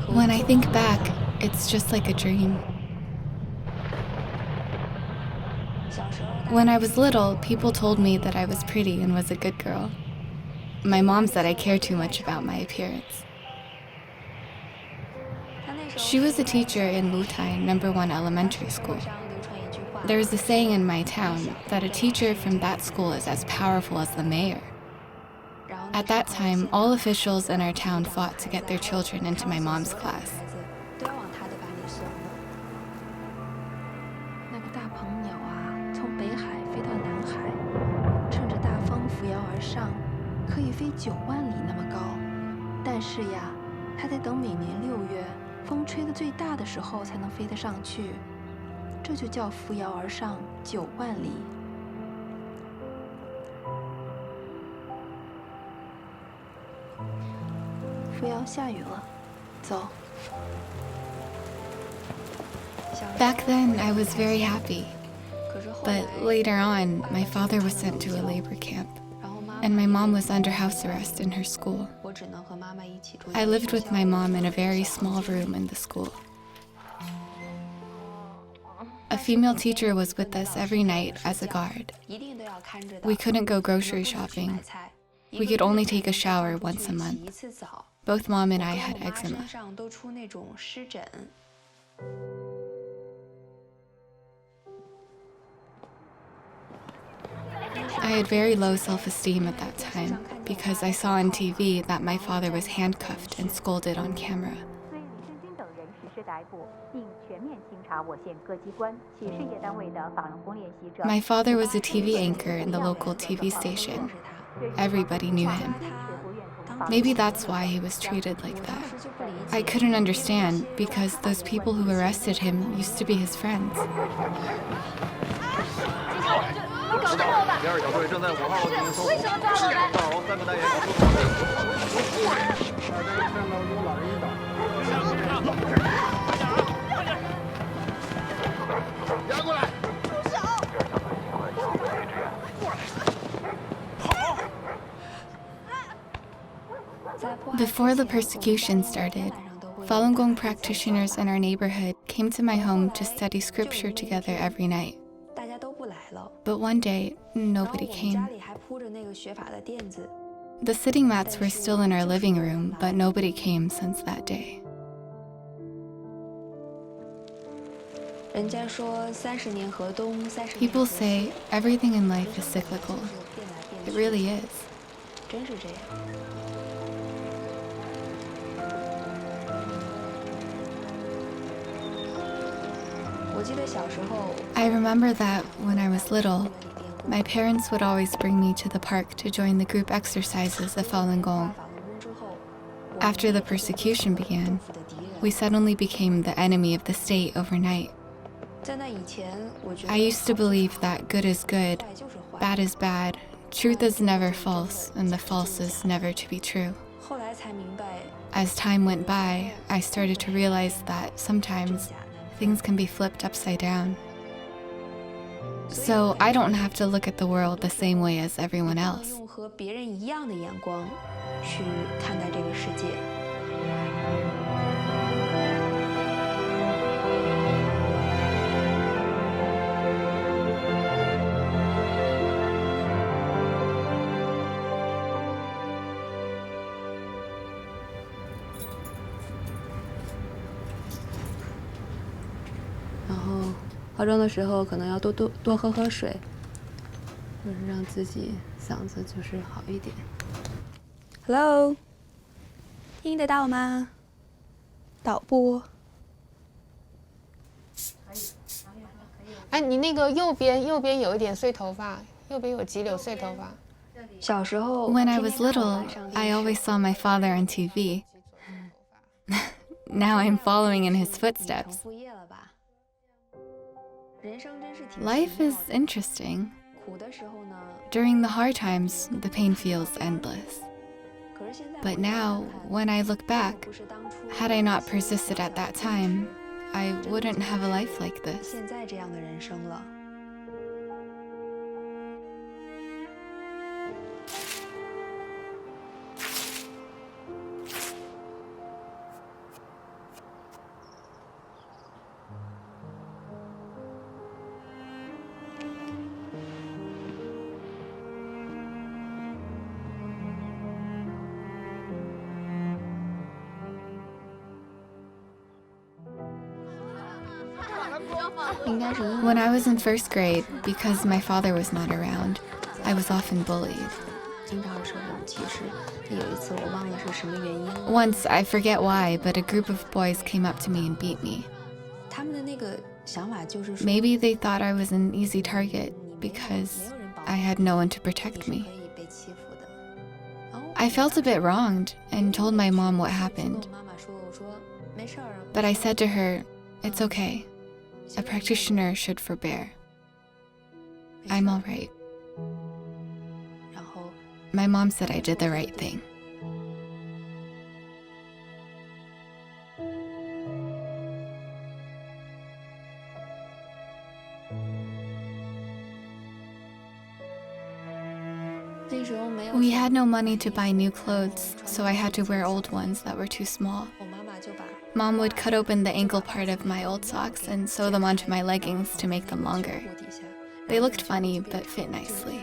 When I think back, it's just like a dream. When I was little, people told me that I was pretty and was a good girl. My mom said I cared too much about my appearance. She was a teacher in Wutai #1 elementary school. There's a saying in my town that a teacher from that school is as powerful as the mayor. At that time, all officials in our town fought to get their children into my mom's class. 那个大鹏鸟啊，从北海飞到南海，乘着大风扶摇而上，可以飞9万里那么高。但是呀，它得等每年6月风吹得最大的时候才能飞得上去，这就叫扶摇而上9万里。扶摇下雨了，走。 Back then, I was very happy. But later on, my father was sent to a labor camp, and my mom was under house arrest in her school. I lived with my mom in a very small room in the school. A female teacher was with us every night as a guard. We couldn't go grocery shopping. We could only take a shower once a month. Both mom and I had eczema. I had very low self-esteem at that time because I saw on TV that my father was handcuffed and scolded on camera. My father was a TV anchor in the local TV station. Everybody knew him. Maybe that's why he was treated like that. I couldn't understand because those people who arrested him used to be his friends. Before the persecution started, Falun Gong practitioners in our neighborhood came to my home to study scripture together every night. But one day, nobody came. The sitting mats were still in our living room, but nobody came since that day. People say everything in life is cyclical. It really is. I remember that when I was little, my parents would always bring me to the park to join the group exercises of Falun Gong. After the persecution began, we suddenly became the enemy of the state overnight. I used to believe that good is good, bad is bad, truth is never false, and the false is never to be true. As time went by, I started to realize that sometimes things can be flipped upside down. So I don't have to look at the world the same way as everyone else. Oh. 化妆的时候可能要多喝喝水，就是让自己嗓子就是好一点。Hello， 听得到吗？导播。哎，你那个右边有一点碎头发，右边有几绺碎头发。小时候 When I was little, I always saw my father on TV. Now I'm following in his footsteps. Life is interesting. During the hard times, the pain feels endless. But now, when I look back, had I not persisted at that time, I wouldn't have a life like this. When I was in first grade, because my father was not around, I was often bullied. Once, I forget why, but a group of boys came up to me and beat me. Maybe they thought I was an easy target because I had no one to protect me. I felt a bit wronged and told my mom what happened. But I said to her, "It's okay. A practitioner should forbear. I'm all right." My mom said I did the right thing. We had no money to buy new clothes, so I had to wear old ones that were too small. Mom would cut open the ankle part of my old socks and sew them onto my leggings to make them longer. They looked funny, but fit nicely.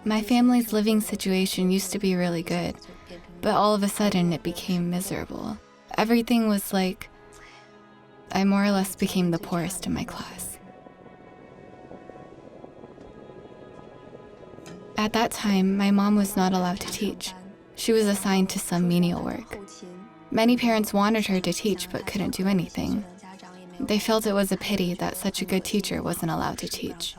My family's living situation used to be really good, but all of a sudden it became miserable. Everything was like, I more or less became the poorest in my class. At that time, my mom was not allowed to teach. She was assigned to some menial work. Many parents wanted her to teach but couldn't do anything. They felt it was a pity that such a good teacher wasn't allowed to teach.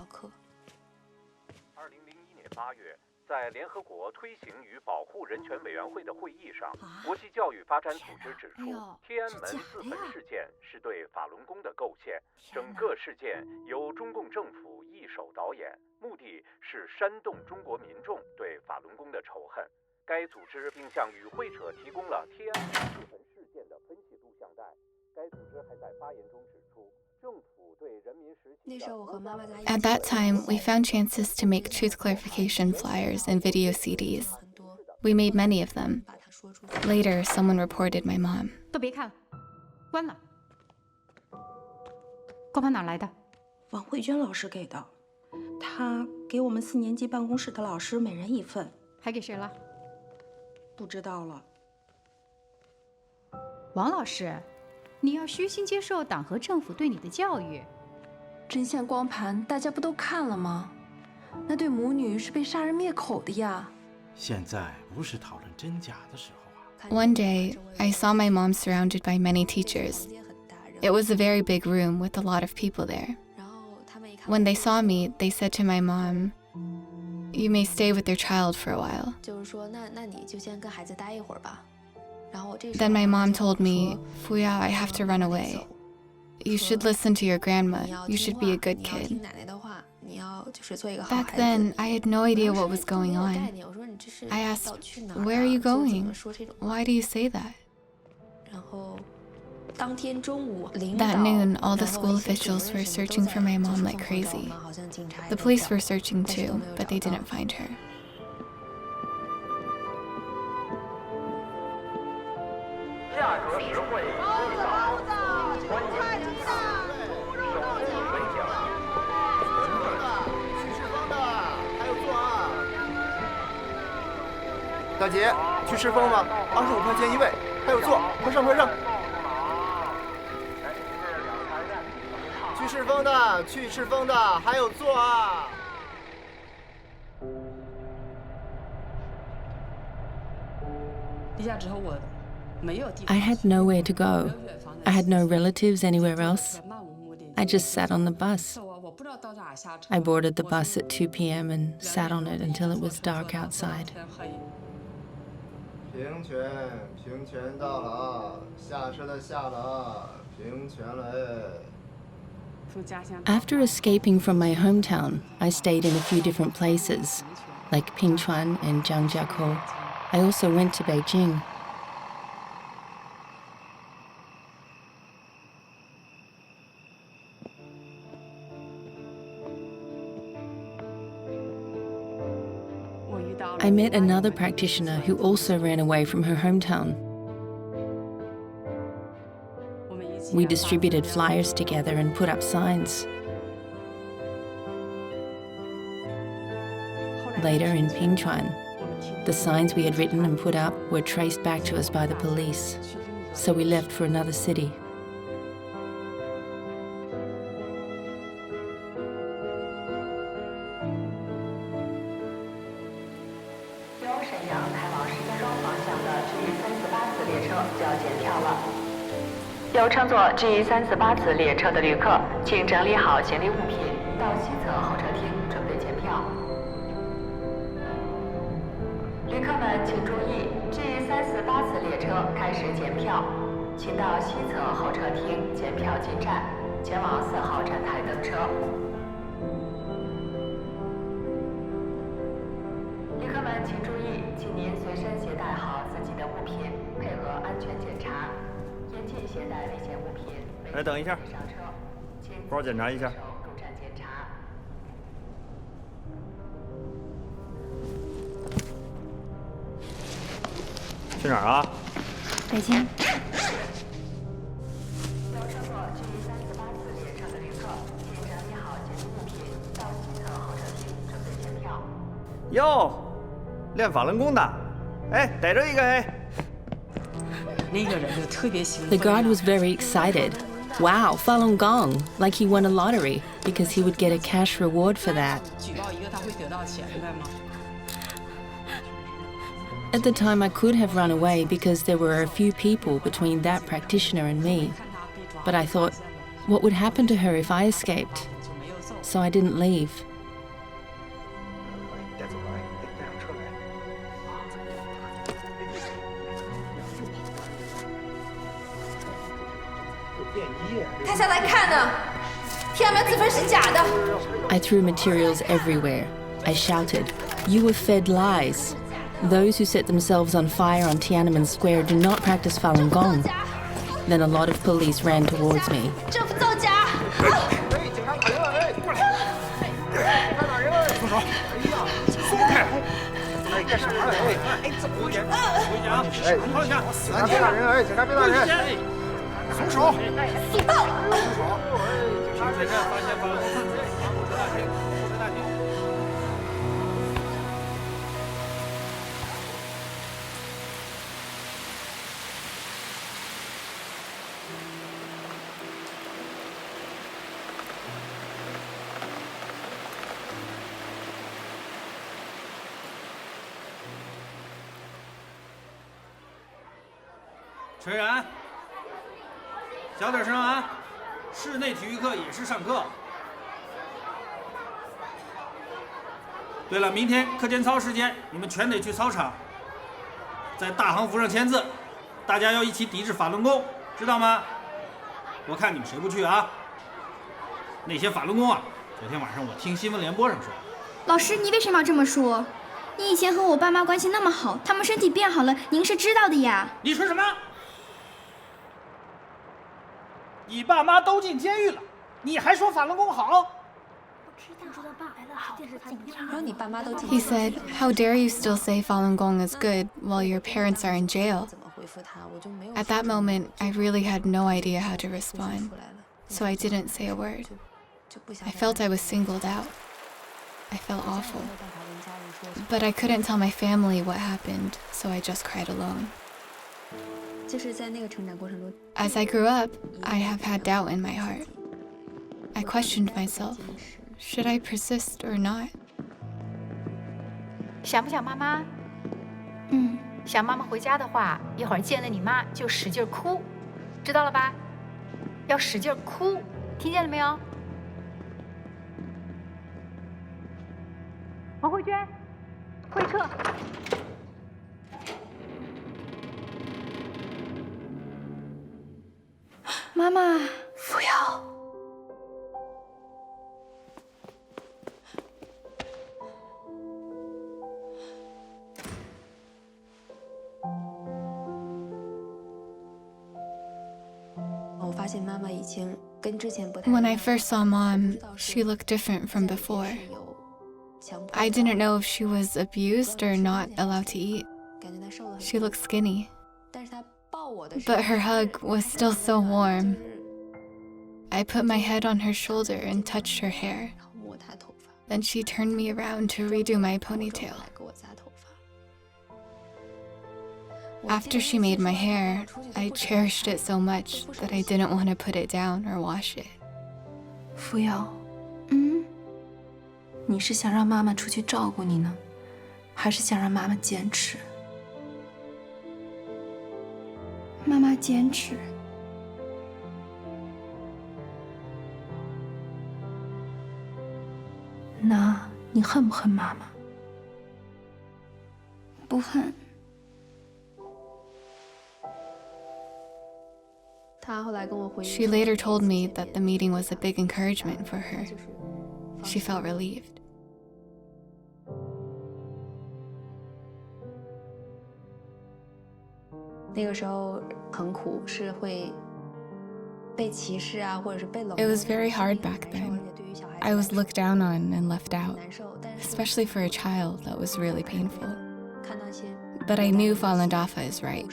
在联合国推行与保护人权委员会的会议上，国际教育发展组织指出，天安门自焚事件是对法轮功的构陷，整个事件由中共政府一手导演，目的是煽动中国民众对法轮功的仇恨。该组织并向与会者提供了天安门自焚事件的分析录像带。该组织还在发言中指出，政府对人民实行的。At that time, we found chances to make truth clarification flyers and video CDs. We made many of them. Later, someone reported my mom. 都别看了，关了。光盘哪来的？王慧娟老师给的，她给我们4年级办公室的老师每人1份。还给谁了？不知道了。王老师，你要虚心接受党和政府对你的教育。真相光盘大家不都看了吗？那对母女是被杀人灭口的呀。现在不是讨论真假的时候啊。One day, I saw my mom surrounded by many teachers. It was a very big room with a lot of people there. When they saw me, they said to my mom, "You may stay with your child for a while." Then my mom told me, "Fuyao, I have to run away. You should listen to your grandma. You should be a good kid." Back then, I had no idea what was going on. I asked, "Where are you going? Why do you say that?" That noon, all the school officials were searching for my mom like crazy. The police were searching too, but they didn't find her. 价格实惠，欢迎菜鸡蛋，手机水饺，去赤峰的，还有座啊！大姐，去赤峰吗？25块钱一位，还有座，快上快上！去赤峰的，去赤峰的，还有座啊！ I had nowhere to go. I had no relatives anywhere else. I just sat on the bus. I boarded the bus at 2 p.m. and sat on it until it was dark outside. 平权，平权到了啊！下车的下了啊！平权了哎。 After escaping from my hometown, I stayed in a few different places, like Pingchuan and Zhangjiakou. I also went to Beijing. I met another practitioner who also ran away from her hometown. We distributed flyers together and put up signs. later in Pingchuan. The signs we had written and put up were traced back to us by the police, so we left for another city. G 348次列车的旅客，请整理好行李物品，到西侧候车厅准备检票。旅客们请注意 ，G 348次列车开始检票，请到西侧候车厅检票进站，前往4号站台登车。旅客们请注意，请您随身携带好自己的物品，配合安全检查。 严禁携带危险物品。哎，等一下，包检查一下。入站检查。去哪儿啊？北京。要乘坐 G 348次列车的旅客，请整理好行李物品，到西侧候车厅准备检票。哟，练法轮功的，哎，逮着一个哎。 The guard was very excited. Wow, Falun Gong, like he won a lottery, because he would get a cash reward for that. At the time, I could have run away because there were a few people between that practitioner and me. But I thought, what would happen to her if I escaped? So I didn't leave. I threw materials everywhere. I shouted, "You were fed lies. Those who set themselves on fire on Tiananmen Square do not practice Falun Gong." Then a lot of police ran towards me.陈然，小点声啊！室内体育课也是上课。对了，明天课间操时间，你们全得去操场，在大横幅上签字，大家要一起抵制法轮功，知道吗？我看你们谁不去啊？那些法轮功啊，昨天晚上我听新闻联播上说。老师，你为什么要这么说？你以前和我爸妈关系那么好，他们身体变好了，您是知道的呀。你说什么？你爸妈都进监狱了，你还说法轮功好？He said, "How dare you still say Falun Gong is good while your parents are in jail?" At that moment, I really had no idea how to respond, so I didn't say a word. I felt I was singled out. I felt awful. But I couldn't tell my family what happened, so I just cried alone. As I grew up, I have had doubt in my heart. I questioned myself. Should I persist or not? 想不想妈妈？想妈妈回家的话，一会儿见了你妈就使劲哭，知道了吧？要使劲哭，听见了没有？王慧娟，会撤。妈妈，不要。When I first saw Mom, she looked different from before. I didn't know if she was abused or not allowed to eat. She looked skinny. But her hug was still so warm. I put my head on her shoulder and touched her hair. Then she turned me around to redo my ponytail. After she made my hair, I cherished it so much that I didn't want to put it down or wash it. Fuyao，你是想让妈妈出去照顾你呢，还是想让妈妈坚持？妈妈坚持。那你恨不恨妈妈？不恨。She later told me that the meeting was a big encouragement for her. She felt relieved. 那个时候很苦，是会被歧视啊，或者是被冷落。 It was very hard back then. I was looked down on and left out, especially for a child. That was really painful. But I knew Falun Dafa is right.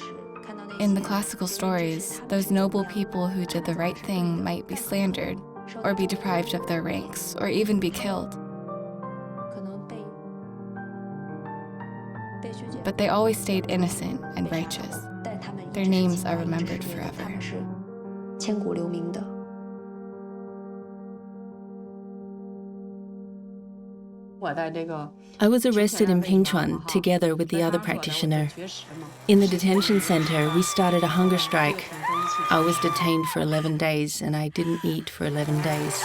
In the classical stories, those noble people who did the right thing might be slandered, or be deprived of their ranks, or even be killed. But they always stayed innocent and righteous. Their names are remembered forever. 千古留名的。 I was arrested in Pingchuan together with the other practitioner. In the detention center, we started a hunger strike. I was detained for 11 days and I didn't eat for 11 days.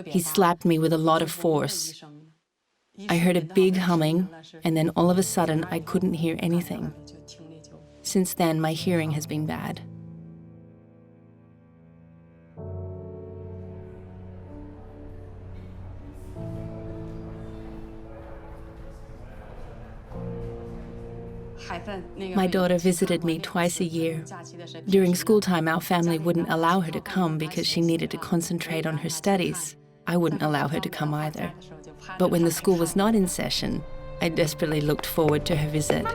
He slapped me with a lot of force. I heard a big humming, and then all of a sudden I couldn't hear anything. Since then, my hearing has been bad. My daughter visited me twice a year. During school time, our family wouldn't allow her to come because she needed to concentrate on her studies. I wouldn't allow her to come either. But when the school was not in session, I desperately looked forward to her visit.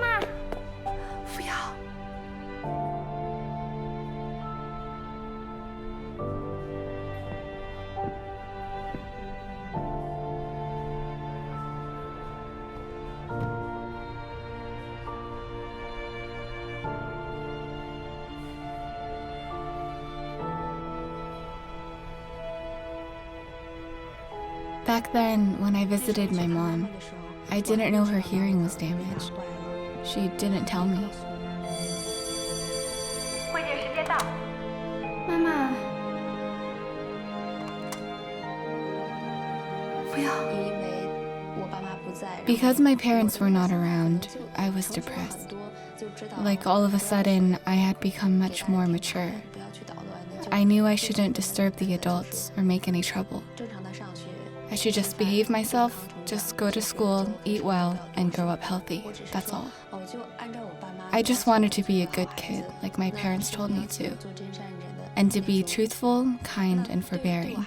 Back then, when I visited my mom, I didn't know her hearing was damaged. She didn't tell me. 会见时间到。妈妈，不要，因为我爸妈不在。 Because my parents were not around, I was depressed. Like all of a sudden, I had become much more mature. I knew I shouldn't disturb the adults or make any trouble. I should just behave myself, just go to school, eat well, and grow up healthy. That's all. I just wanted to be a good kid, like my parents told me to, and to be truthful, kind, and forbearing.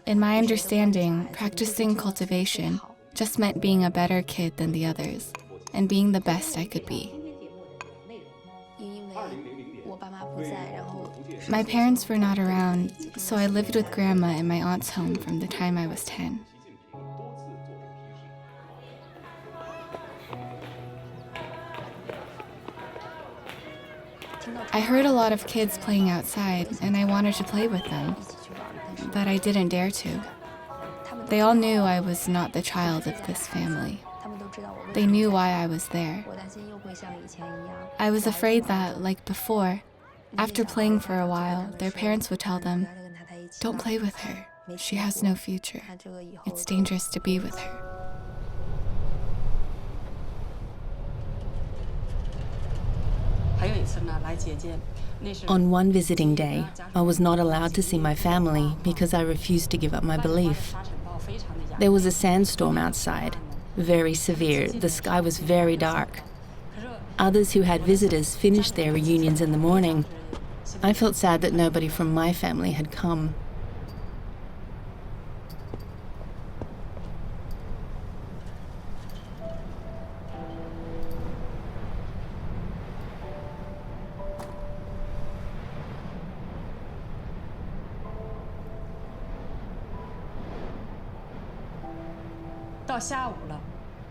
In my understanding, practicing cultivation just meant being a better kid than the others, and being the best I could be. My parents were not around, so I lived with Grandma in my aunt's home from the time I was 10. I heard a lot of kids playing outside, and I wanted to play with them, but I didn't dare to. They all knew I was not the child of this family. They knew why I was there. I was afraid that, like before, after playing for a while, their parents would tell them, "Don't play with her. She has no future. It's dangerous to be with her." On one visiting day, I was not allowed to see my family because I refused to give up my belief. There was a sandstorm outside, very severe. The sky was very dark. Others who had visitors finished their reunions in the morning. I felt sad that nobody from my family had come.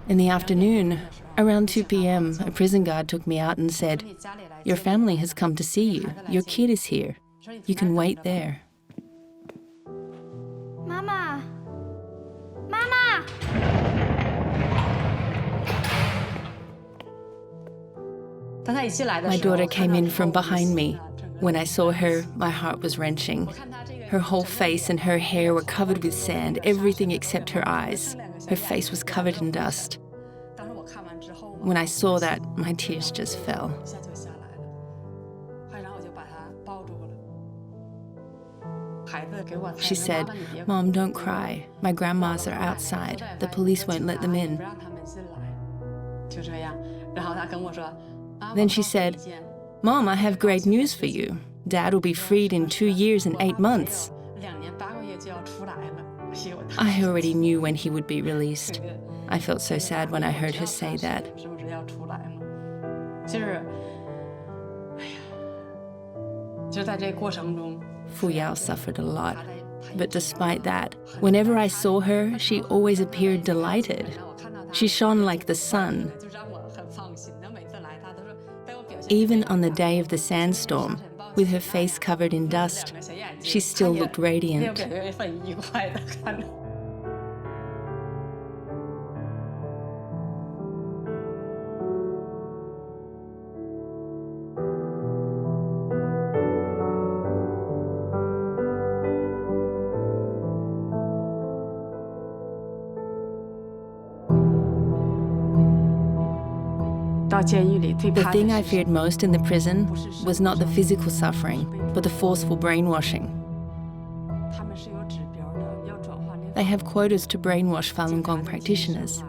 In the afternoon, around 2 p.m., a prison guard took me out and said, "Your family has come to see you. Your kid is here. You can wait there." Mama! Mama! My daughter came in from behind me. When I saw her, my heart was wrenching. Her whole face and her hair were covered with sand, everything except her eyes. Her face was covered in dust. When I saw that, my tears just fell. She said, "Mom, don't cry. My grandmas are outside. The police won't let them in." Then she said, "Mom, I have great news for you. Dad will be freed in 2 years and 8 months." I already knew when he would be released. I felt so sad when I heard her say that. Fuyao suffered a lot, but despite that, whenever I saw her, she always appeared delighted. She shone like the sun. Even on the day of the sandstorm, with her face covered in dust, she still looked radiant. The thing I feared most in the prison was not the physical suffering, but the forceful brainwashing. They have quotas to brainwash Falun Gong practitioners.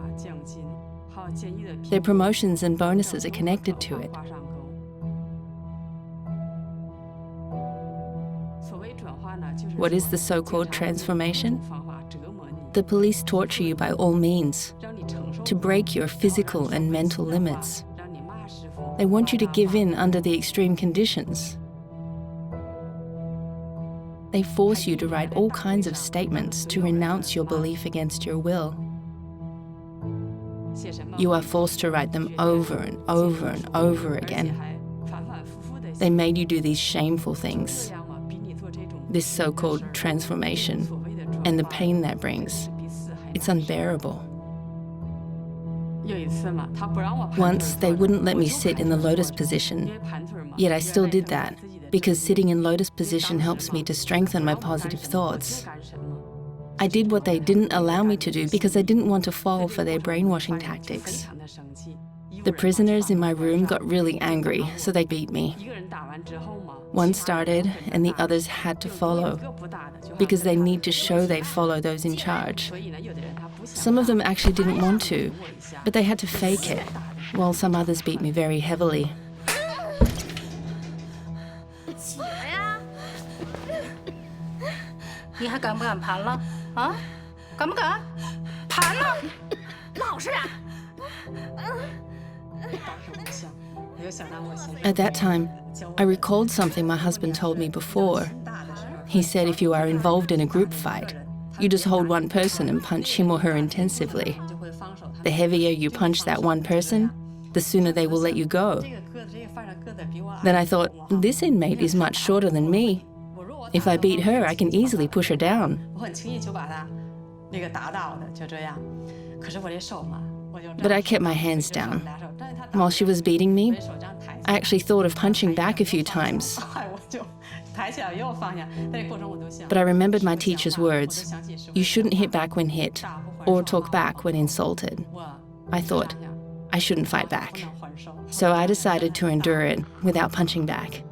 Their promotions and bonuses are connected to it. What is the so-called transformation? The police torture you by all means, to break your physical and mental limits. They want you to give in under the extreme conditions. They force you to write all kinds of statements to renounce your belief against your will. You are forced to write them over and over and over again. They made you do these shameful things, this so-called transformation, and the pain that brings. It's unbearable. Once, they wouldn't let me sit in the lotus position, yet I still did that, because sitting in lotus position helps me to strengthen my positive thoughts. I did what they didn't allow me to do because I didn't want to fall for their brainwashing tactics. The prisoners in my room got really angry, so they beat me. One started, and the others had to follow, because they need to show they follow those in charge. Some of them actually didn't want to, but they had to fake it, while some others beat me very heavily. At that time, I recalled something my husband told me before. He said if you are involved in a group fight, you just hold one person and punch him or her intensively. The heavier you punch that one person, the sooner they will let you go. Then I thought, this inmate is much shorter than me. If I beat her, I can easily push her down. But I kept my hands down. While she was beating me, I actually thought of punching back a few times. But I remembered my teacher's words. You shouldn't hit back when hit, or talk back when insulted. I thought, I shouldn't fight back. So I decided to endure it without punching back.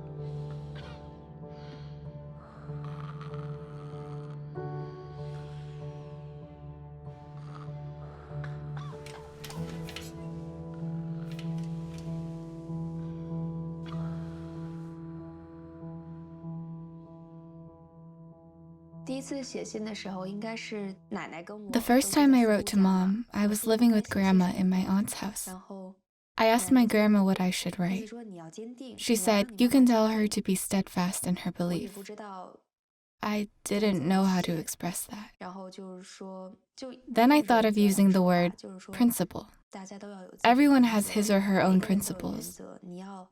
The first time I wrote to Mom, I was living with Grandma in my aunt's house. I asked my grandma what I should write. She said, you can tell her to be steadfast in her belief. I didn't know how to express that. Then I thought of using the word principle. Everyone has his or her own principles.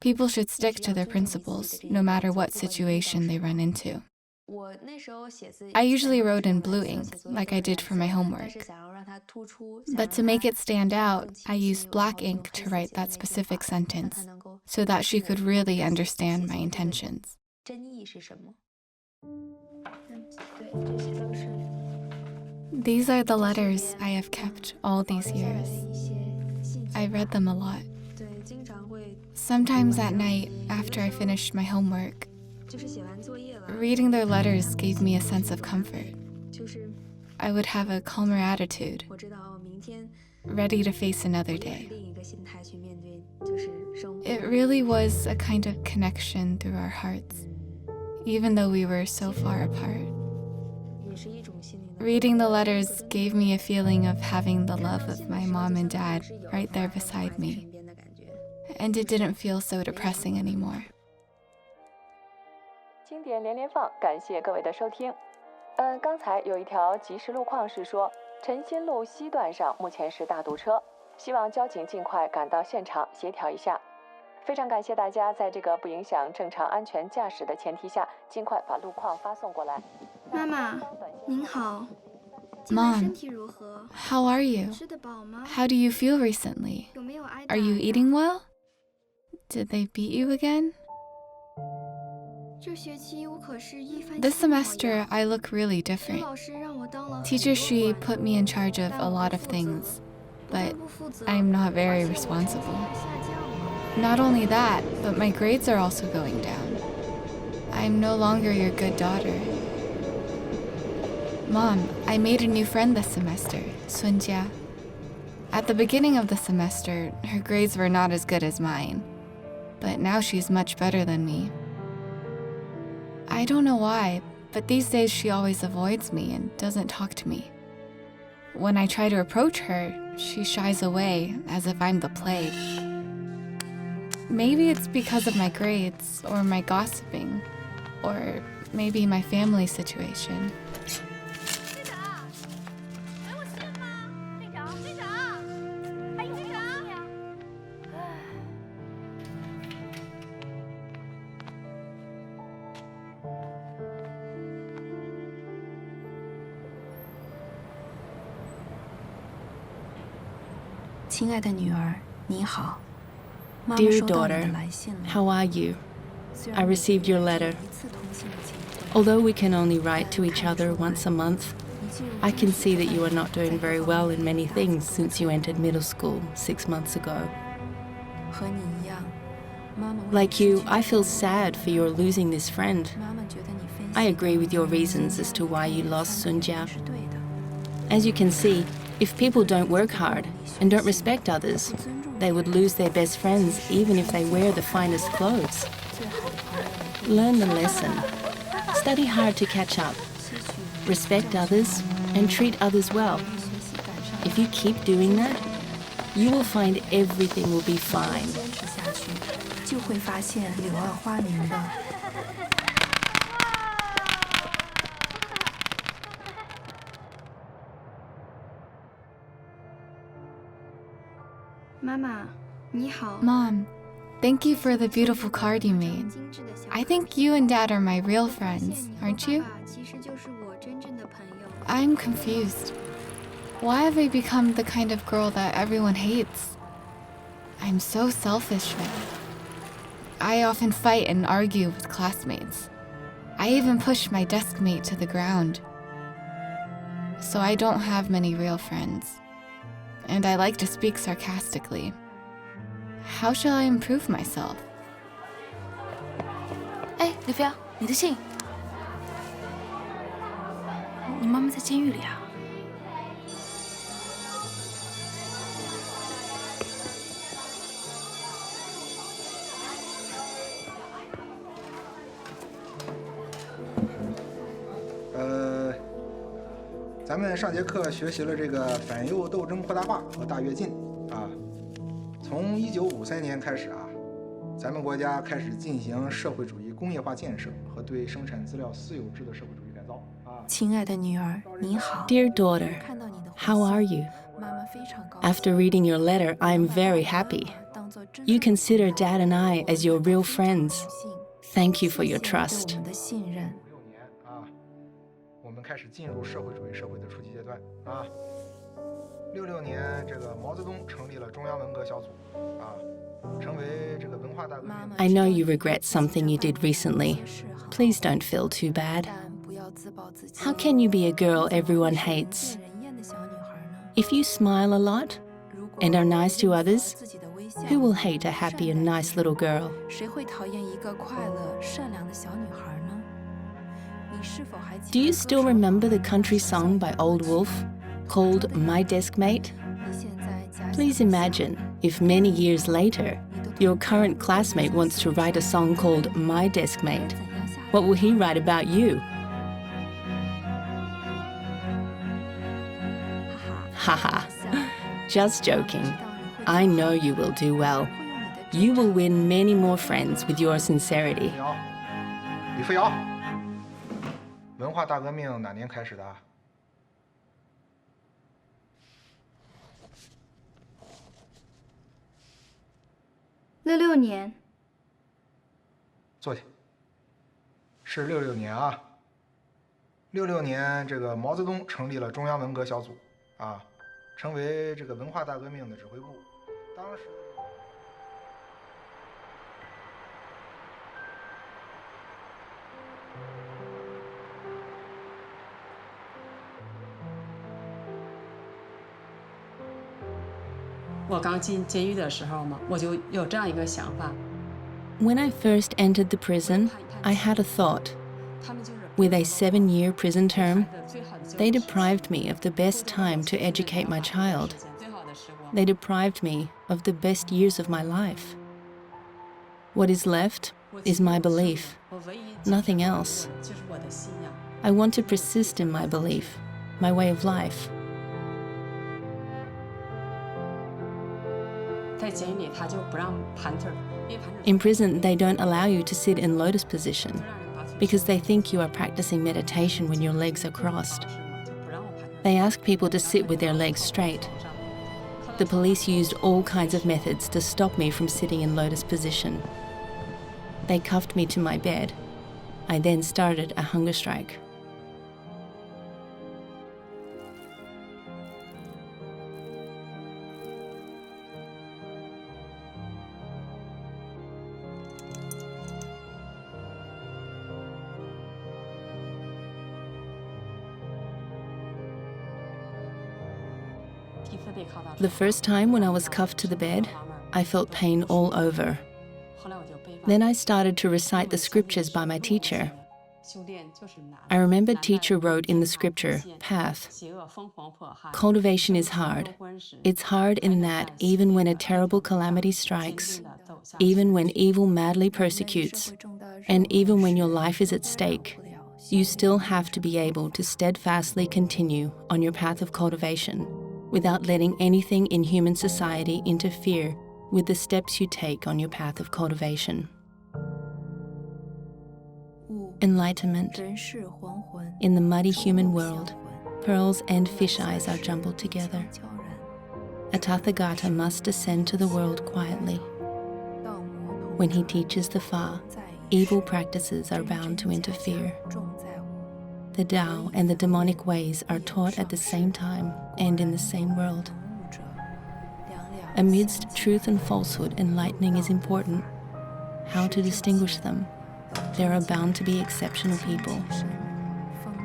People should stick to their principles, no matter what situation they run into. I usually wrote in blue ink, like I did for my homework. But to make it stand out, I used black ink to write that specific sentence, so that she could really understand my intentions. These are the letters I have kept all these years. I read them a lot. Sometimes at night, after I finished my homework, reading their letters gave me a sense of comfort. I would have a calmer attitude, ready to face another day. It really was a kind of connection through our hearts, even though we were so far apart. Reading the letters gave me a feeling of having the love of my mom and dad right there beside me, and it didn't feel so depressing anymore. 经典连连放，感谢各位的收听。刚才有一条即时路况是说，陈新路西段上目前是大堵车，希望交警尽快赶到现场协调一下。非常感谢大家在这个不影响正常安全驾驶的前提下，尽快把路况发送过来。妈妈，您好。 Mom, how are you? How do you feel recently? Are you eating well? Did they beat you again? This semester, I look really different. Teacher Shui put me in charge of a lot of things, but I'm not very responsible. Not only that, but my grades are also going down. I'm no longer your good daughter. Mom, I made a new friend this semester, Sunjia. At the beginning of the semester, her grades were not as good as mine, but now she's much better than me. I don't know why, but these days she always avoids me and doesn't talk to me. When I try to approach her, she shies away as if I'm the plague. Maybe it's because of my grades, or my gossiping, or maybe my family situation. Dear daughter, how are you? I received your letter. Although we can only write to each other once a month, I can see that you are not doing very well in many things since you entered middle school 6 months ago. Like you, I feel sad for your losing this friend. I agree with your reasons as to why you lost Sunjia. As you can see, if people don't work hard and don't respect others, they would lose their best friends even if they wear the finest clothes. Learn the lesson. Study hard to catch up. Respect others and treat others well. If you keep doing that, you will find everything will be fine. 就会发现柳暗花明的。妈妈，你好。 Mom, thank you for the beautiful card you made. I think you and Dad are my real friends, aren't you? I'm confused. Why have I become the kind of girl that everyone hates? I'm so selfish now. I often fight and argue with classmates. I even push my desk mate to the ground. So I don't have many real friends. And I like to speak sarcastically. How shall I improve myself? 哎，刘飞，你的信。你妈妈在监狱里啊。咱们上节课学习了这个反右斗争扩大化和大跃进啊。从1953年开始啊，咱们国家开始进行社会主义工业化建设和对生产资料私有制的社会主义改造啊。亲爱的女儿，你好。 Dear daughter, how are you? After reading your letter, I am very happy. You consider Dad and I as your real friends. Thank you for your trust. 我们开始进入社会主义社会的初级阶段啊。66年，这个毛泽东成立了中央文革小组啊，成为这个文化大革命。I know you regret something you did recently. Please don't feel too bad. How can you be a girl everyone hates? If you smile a lot and are nice to others, who will hate a happy and nice little girl? 谁会讨厌一个快乐、善良的小女孩呢？ Do you still remember the country song by Old Wolf called My Desk Mate? Please imagine if many years later, your current classmate wants to write a song called My Desk Mate. What will he write about you? Haha, just joking. I know you will do well. You will win many more friends with your sincerity. 李富瑶。 文化大革命哪年开始的？66年。坐下。是66年啊。66年，这个毛泽东成立了中央文革小组啊，成为这个文化大革命的指挥部。当时。 我刚进监狱的时候嘛，我就有这样一个想法。 When I first entered the prison, I had a thought. With a 7-year prison term, they deprived me of the best time to educate my child. They deprived me of the best years of my life. What is left is my belief, nothing else. I want to persist in my belief, my way of life. In prison, they don't allow you to sit in lotus position because they think you are practicing meditation when your legs are crossed. They ask people to sit with their legs straight. The police used all kinds of methods to stop me from sitting in lotus position. They cuffed me to my bed. I then started a hunger strike. The first time when I was cuffed to the bed, I felt pain all over. Then I started to recite the scriptures by my teacher. I remember teacher wrote in the scripture, path. Cultivation is hard. It's hard in that even when a terrible calamity strikes, even when evil madly persecutes, and even when your life is at stake, you still have to be able to steadfastly continue on your path of cultivation without letting anything in human society interfere with the steps you take on your path of cultivation. Enlightenment. In the muddy human world, pearls and fish eyes are jumbled together. A Tathagata must descend to the world quietly. When he teaches the Fa, evil practices are bound to interfere. The Tao and the demonic ways are taught at the same time and in the same world. Amidst truth and falsehood, enlightening is important. How to distinguish them? There are bound to be exceptional people.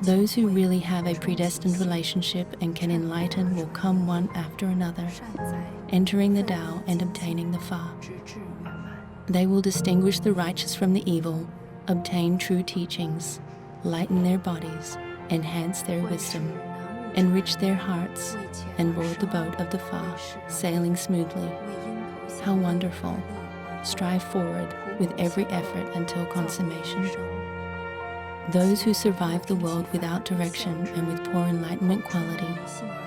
Those who really have a predestined relationship and can enlighten will come one after another, entering the Tao and obtaining the Fa. They will distinguish the righteous from the evil, obtain true teachings, lighten their bodies, enhance their wisdom, enrich their hearts, and board the boat of the Fa, sailing smoothly. How wonderful! Strive forward with every effort until consummation. Those who survive the world without direction and with poor enlightenment quality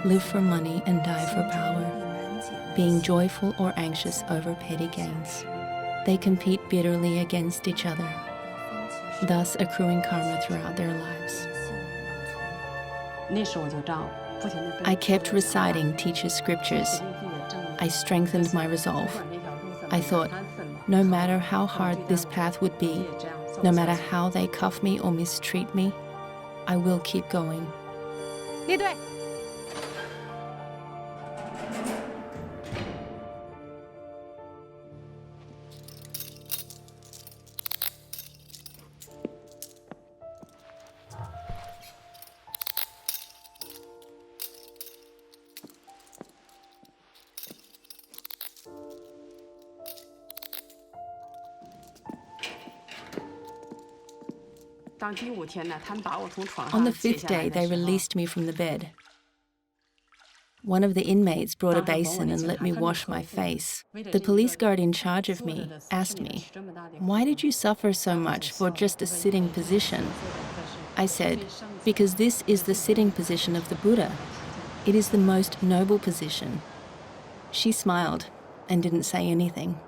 live for money and die for power, being joyful or anxious over petty gains. They compete bitterly against each other, thus accruing karma throughout their lives. I kept reciting teacher's scriptures. I strengthened my resolve. I thought, no matter how hard this path would be, no matter how they cuff me or mistreat me, I will keep going. 列队。On the fifth day, they released me from the bed. One of the inmates brought a basin and let me wash my face. The police guard in charge of me asked me, "Why did you suffer so much for just a sitting position?" I said, "Because this is the sitting position of the Buddha. It is the most noble position." She smiled and didn't say anything.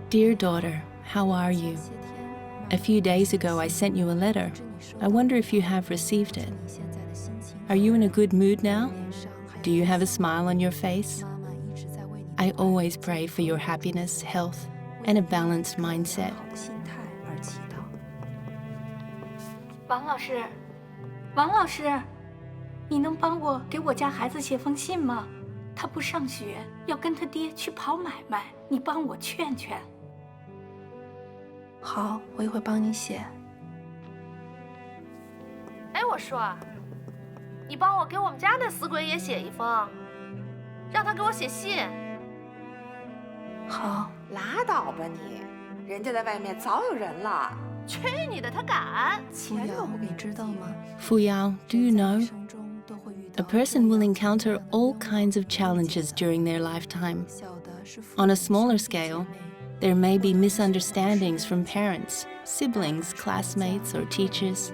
Dear daughter, how are you? A few days ago I sent you a letter. I wonder if you have received it. Are you in a good mood now? Do you have a smile on your face? I always pray for your happiness, health, and a balanced mindset. 王老师，王老师，你能帮我给我家孩子写封信吗？他不上学，要跟他爹去跑买卖，你帮我劝劝。好，我一会帮你写。哎，我说，你帮我给我们家那死鬼也写一封，让他给我写信。好，拉倒吧你，人家在外面早有人了。去你的，他敢！前任你知道吗？ Fuyao, do you know? A person will encounter all kinds of challenges during their lifetime. On a smaller scale, There may be misunderstandings from parents, siblings, classmates, or teachers.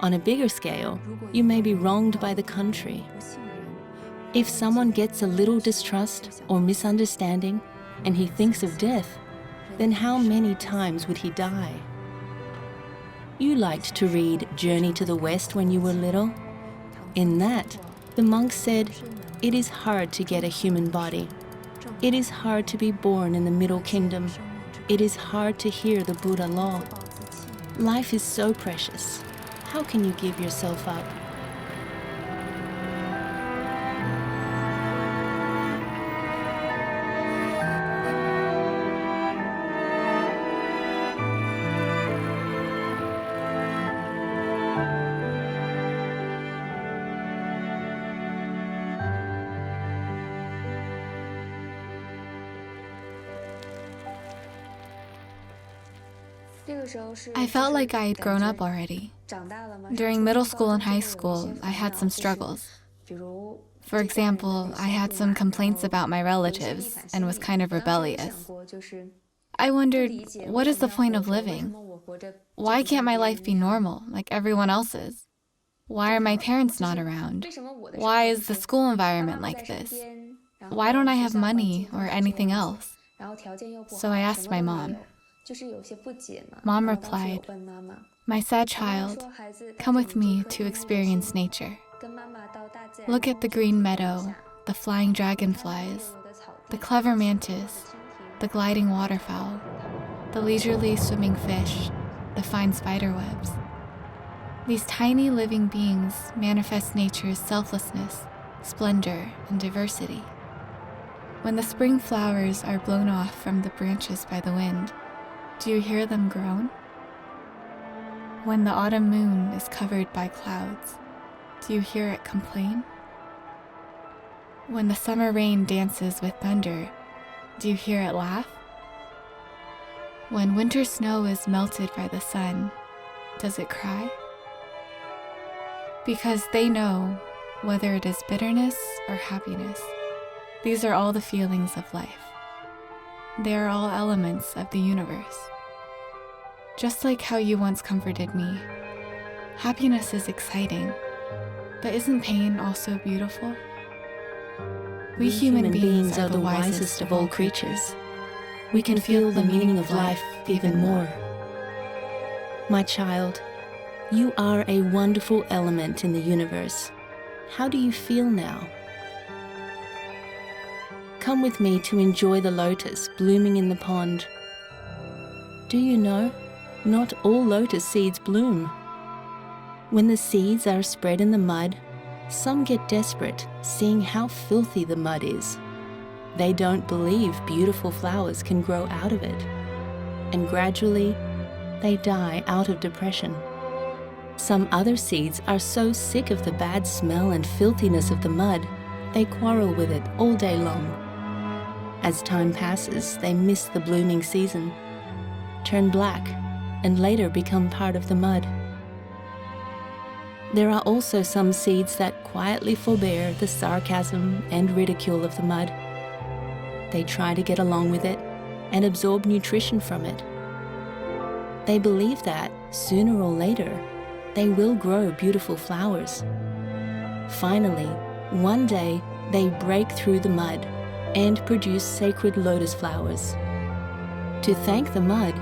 On a bigger scale, you may be wronged by the country. If someone gets a little distrust or misunderstanding and he thinks of death, then how many times would he die? You liked to read Journey to the West when you were little. In that, the monk said, "It is hard to get a human body. It is hard to be born in the Middle Kingdom. It is hard to hear the Buddha law. Life is so precious. How can you give yourself up?" I felt like I had grown up already. During middle school and high school, I had some struggles. For example, I had some complaints about my relatives and was kind of rebellious. I wondered, what is the point of living? Why can't my life be normal, like everyone else's? Why are my parents not around? Why is the school environment like this? Why don't I have money or anything else? So I asked my mom. Mom replied, "My sad child, come with me to experience nature. Look at the green meadow, the flying dragonflies, the clever mantis, the gliding waterfowl, the leisurely swimming fish, the fine spider webs. These tiny living beings manifest nature's selflessness, splendor, and diversity. When the spring flowers are blown off from the branches by the wind, do you hear them groan? When the autumn moon is covered by clouds, do you hear it complain? When the summer rain dances with thunder, do you hear it laugh? When winter snow is melted by the sun, does it cry? Because they know, whether it is bitterness or happiness, these are all the feelings of life. They are all elements of the universe. Just like how you once comforted me, happiness is exciting, but isn't pain also beautiful? We human beings are the wisest of all creatures. We can feel the meaning of life even more. My child, you are a wonderful element in the universe. How do you feel now? Come with me to enjoy the lotus blooming in the pond. Do you know, not all lotus seeds bloom. When the seeds are spread in the mud, some get desperate, seeing how filthy the mud is. They don't believe beautiful flowers can grow out of it. And gradually, they die out of depression. Some other seeds are so sick of the bad smell and filthiness of the mud, they quarrel with it all day long. As time passes, they miss the blooming season, turn black, and later become part of the mud. There are also some seeds that quietly forbear the sarcasm and ridicule of the mud. They try to get along with it and absorb nutrition from it. They believe that, sooner or later, they will grow beautiful flowers. Finally, one day, they break through the mud and produce sacred lotus flowers. To thank the mud,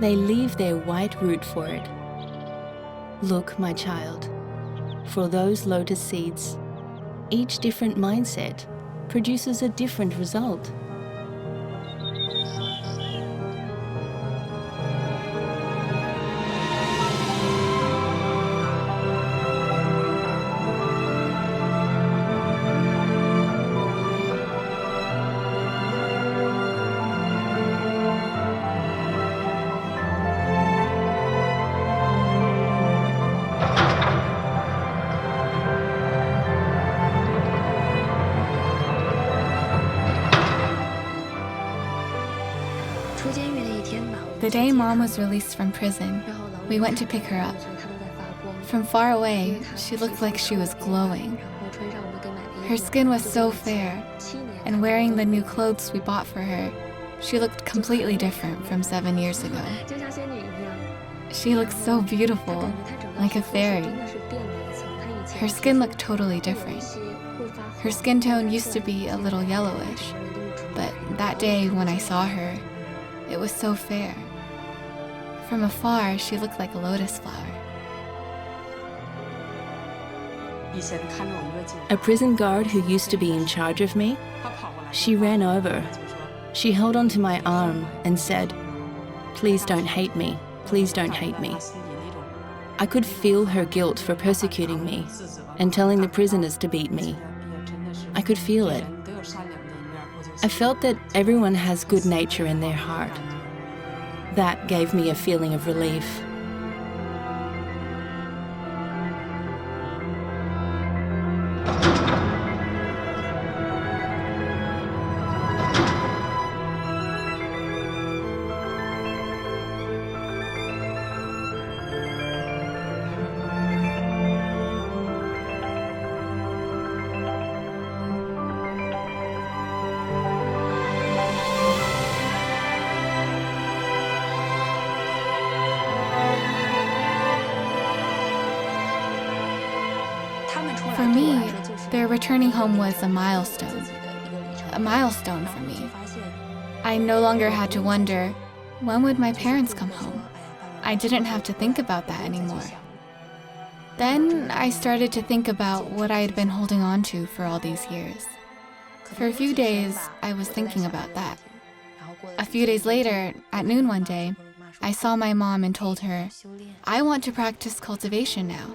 they leave their white root for it. Look, my child, for those lotus seeds, each different mindset produces a different result. The day Mom was released from prison, we went to pick her up. From far away, she looked like she was glowing. Her skin was so fair, and wearing the new clothes we bought for her, she looked completely different from 7 years ago. She looked so beautiful, like a fairy. Her skin looked totally different. Her skin tone used to be a little yellowish, but that day when I saw her, it was so fair. From afar, she looked like a lotus flower. A prison guard who used to be in charge of me, she ran over. She held onto my arm and said, "Please don't hate me. Please don't hate me." I could feel her guilt for persecuting me and telling the prisoners to beat me. I could feel it. I felt that everyone has good nature in their heart. That gave me a feeling of relief. For me, their returning home was a milestone for me. I no longer had to wonder, when would my parents come home? I didn't have to think about that anymore. Then I started to think about what I had been holding on to for all these years. For a few days, I was thinking about that. A few days later, at noon one day, I saw my mom and told her, "I want to practice cultivation now."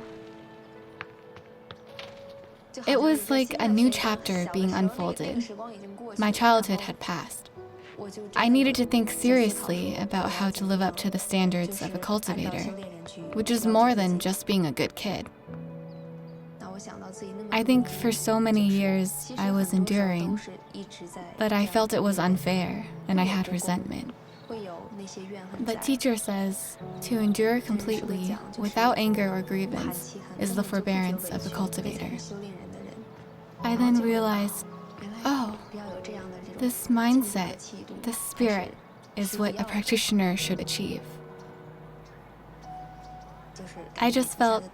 It was like a new chapter being unfolded. My childhood had passed. I needed to think seriously about how to live up to the standards of a cultivator, which is more than just being a good kid. I think for so many years I was enduring, but I felt it was unfair and I had resentment. But teacher says to endure completely without anger or grievance is the forbearance of a cultivator. I then realized, oh, this mindset, this spirit is what a practitioner should achieve. I just felt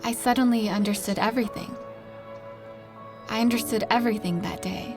I suddenly understood everything. I understood everything that day.